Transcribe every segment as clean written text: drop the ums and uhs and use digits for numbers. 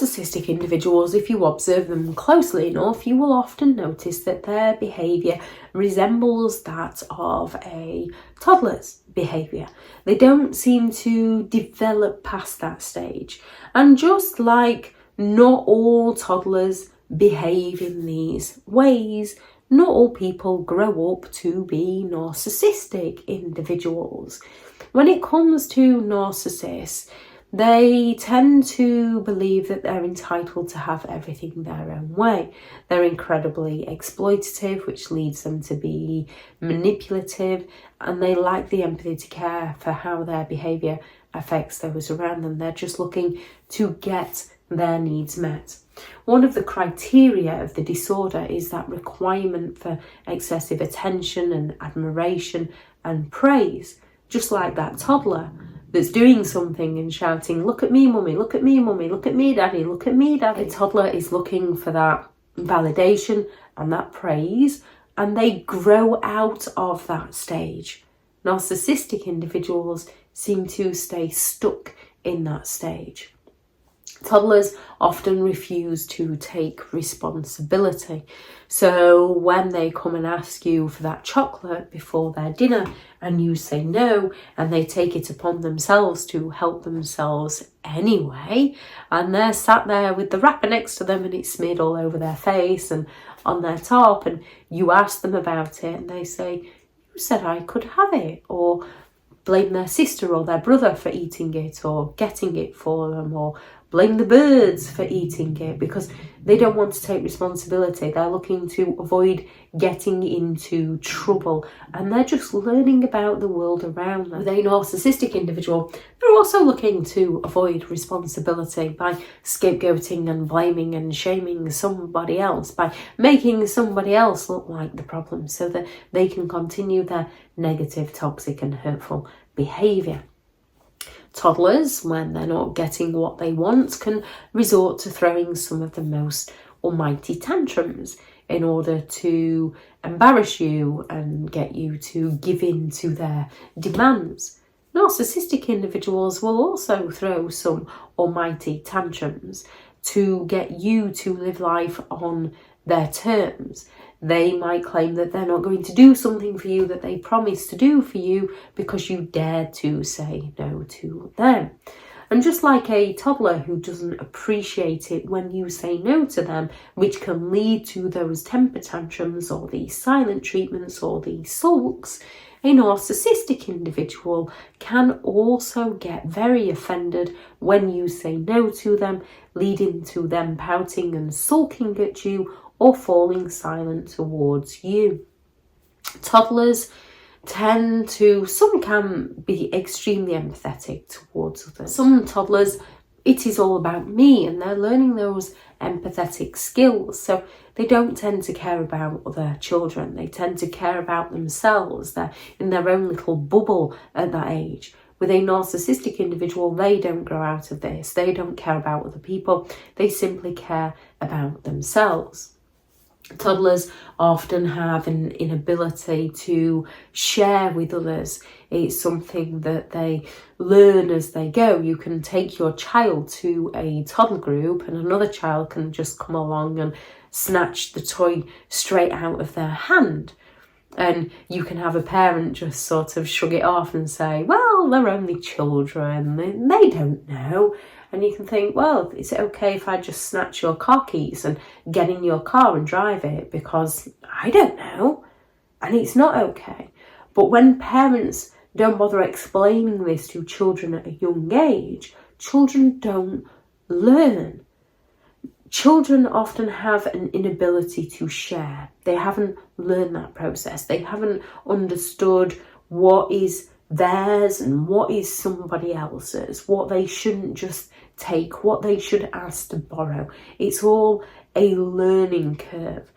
Narcissistic individuals, if you observe them closely enough, you will often notice that their behaviour resembles that of a toddler's behaviour. They don't seem to develop past that stage. And just like not all toddlers behave in these ways, not all people grow up to be narcissistic individuals. When it comes to narcissists, they tend to believe that they're entitled to have everything their own way. They're incredibly exploitative, which leads them to be manipulative, and they lack the empathy to care for how their behaviour affects those around them. They're just looking to get their needs met. One of the criteria of the disorder is that requirement for excessive attention and admiration and praise, just like that toddler that's doing something and shouting, "Look at me, mummy, look at me, mummy, look at me, daddy, look at me, daddy." The toddler is looking for that validation and that praise, and they grow out of that stage. Narcissistic individuals seem to stay stuck in that stage. Toddlers often refuse to take responsibility. So when they come and ask you for that chocolate before their dinner and you say no, and they take it upon themselves to help themselves anyway, and they're sat there with the wrapper next to them and it's smeared all over their face and on their top, and you ask them about it and they say, "You said I could have it," or blame their sister or their brother for eating it or getting it for them, or blame the birds for eating it, because they don't want to take responsibility. They're looking to avoid getting into trouble, and they're just learning about the world around them. With a narcissistic individual, they're also looking to avoid responsibility by scapegoating and blaming and shaming somebody else, by making somebody else look like the problem so that they can continue their negative, toxic and hurtful behaviour. Toddlers, when they're not getting what they want, can resort to throwing some of the most almighty tantrums in order to embarrass you and get you to give in to their demands. Narcissistic individuals will also throw some almighty tantrums to get you to live life on their terms. They might claim that they're not going to do something for you that they promised to do for you because you dared to say no to them. And just like a toddler who doesn't appreciate it when you say no to them, which can lead to those temper tantrums or the silent treatments or the sulks, a narcissistic individual can also get very offended when you say no to them, leading to them pouting and sulking at you or falling silent towards you. Toddlers some can be extremely empathetic towards others. Some toddlers, it is all about me, and they're learning those empathetic skills. So they don't tend to care about other children. They tend to care about themselves. They're in their own little bubble at that age. With a narcissistic individual, they don't grow out of this. They don't care about other people. They simply care about themselves. Toddlers often have an inability to share with others. It's something that they learn as they go. You can take your child to a toddler group and another child can just come along and snatch the toy straight out of their hand. And you can have a parent just sort of shrug it off and say, "Well, they're only children, they don't know." And you can think, well, is it okay if I just snatch your car keys and get in your car and drive it? Because I don't know. And it's not okay. But when parents don't bother explaining this to children at a young age, children don't learn. Children often have an inability to share. They haven't learned that process. They haven't understood what is theirs and what is somebody else's, what they shouldn't just take, what they should ask to borrow. It's all a learning curve.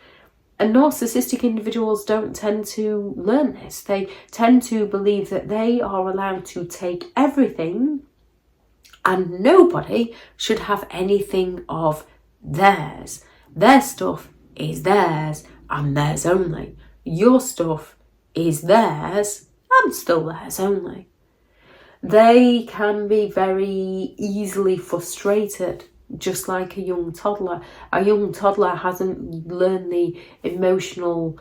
And narcissistic individuals don't tend to learn this. They tend to believe that they are allowed to take everything and nobody should have anything of theirs. Their stuff is theirs and theirs only. Your stuff is theirs and still theirs only. They can be very easily frustrated just like a young toddler. A young toddler hasn't learned the emotional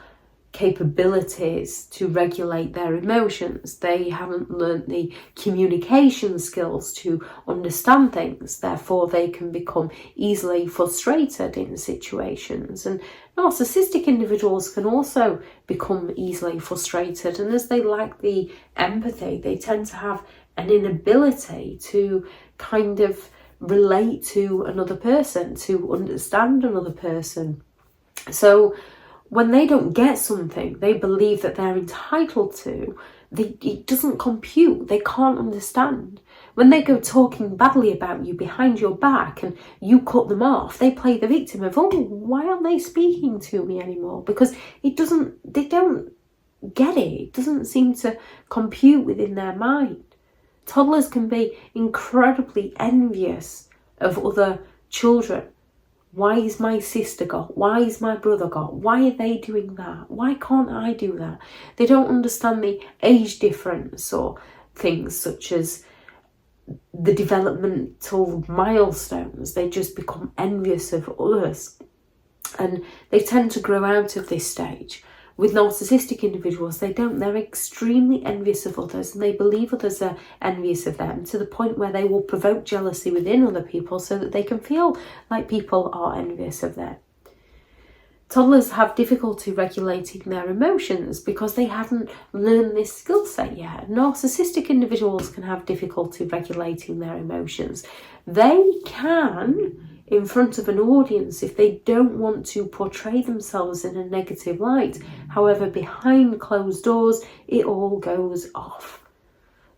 capabilities to regulate their emotions. They haven't learnt the communication skills to understand things. Therefore, they can become easily frustrated in situations. And narcissistic individuals can also become easily frustrated. And as they lack the empathy, they tend to have an inability to kind of relate to another person, to understand another person. So when they don't get something they believe that they're entitled to, it doesn't compute. They can't understand. When they go talking badly about you behind your back and you cut them off, they play the victim of, oh, why aren't they speaking to me anymore? Because they don't get it. It doesn't seem to compute within their mind. Toddlers can be incredibly envious of other children. Why is my sister got? Why is my brother got? Why are they doing that? Why can't I do that? They don't understand the age difference or things such as the developmental milestones. They just become envious of others. And they tend to grow out of this stage. With narcissistic individuals, they don't. They're extremely envious of others and they believe others are envious of them to the point where they will provoke jealousy within other people so that they can feel like people are envious of them. Toddlers have difficulty regulating their emotions because they haven't learned this skill set yet. Narcissistic individuals can have difficulty regulating their emotions. They can, in front of an audience, if they don't want to portray themselves in a negative light. However, behind closed doors, it all goes off.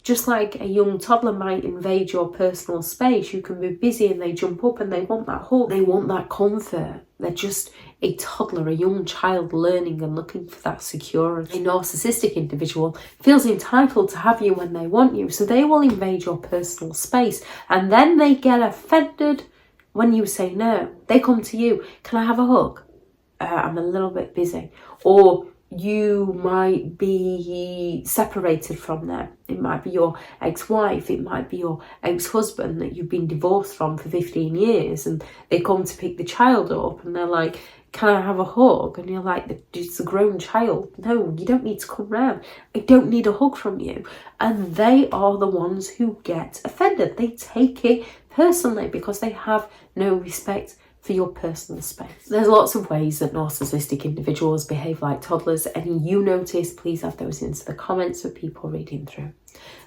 Just like a young toddler might invade your personal space, you can be busy and they jump up and they want that hug, they want that comfort. They're just a toddler, a young child learning and looking for that security. A narcissistic individual feels entitled to have you when they want you, so they will invade your personal space and then they get offended when you say no. They come to you, can I have a hug? I'm a little bit busy. Or you might be separated from them. It might be your ex-wife, it might be your ex-husband that you've been divorced from for 15 years and they come to pick the child up and they're like, can I have a hug? And you're like, it's a grown child. No, you don't need to come round. I don't need a hug from you. And they are the ones who get offended. They take it personally because they have no respect for your personal space. There's lots of ways that narcissistic individuals behave like toddlers. Any you notice, please add those into the comments for people reading through.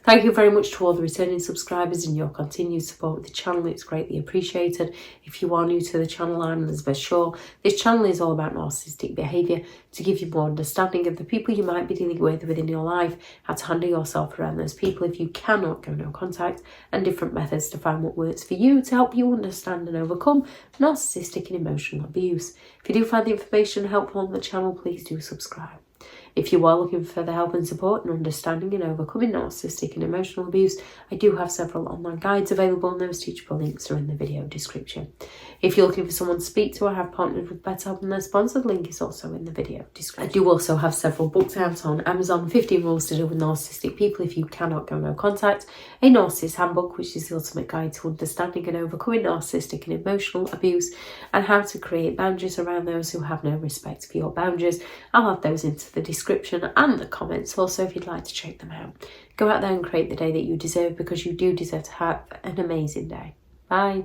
Thank you very much to all the returning subscribers and your continued support with the channel. It's greatly appreciated. If you are new to the channel, I'm Elizabeth Shaw. This channel is all about narcissistic behaviour to give you more understanding of the people you might be dealing with within your life, how to handle yourself around those people if you cannot go no contact, and different methods to find what works for you to help you understand and overcome narcissistic and emotional abuse. If you do find the information helpful on the channel, please do subscribe. If you are looking for further help and support in understanding and overcoming narcissistic and emotional abuse, I do have several online guides available and those teachable links are in the video description. If you're looking for someone to speak to, I have partnered with BetterHelp and their sponsored link is also in the video description. I do also have several books out on Amazon, 15 Rules to Deal with Narcissistic People If You Cannot Go No Contact, a Narcissist Handbook, which is the ultimate guide to understanding and overcoming narcissistic and emotional abuse, and how to create boundaries around those who have no respect for your boundaries. I'll add those into the description and the comments also if you'd like to check them out. Go out there and create the day that you deserve because you do deserve to have an amazing day. Bye.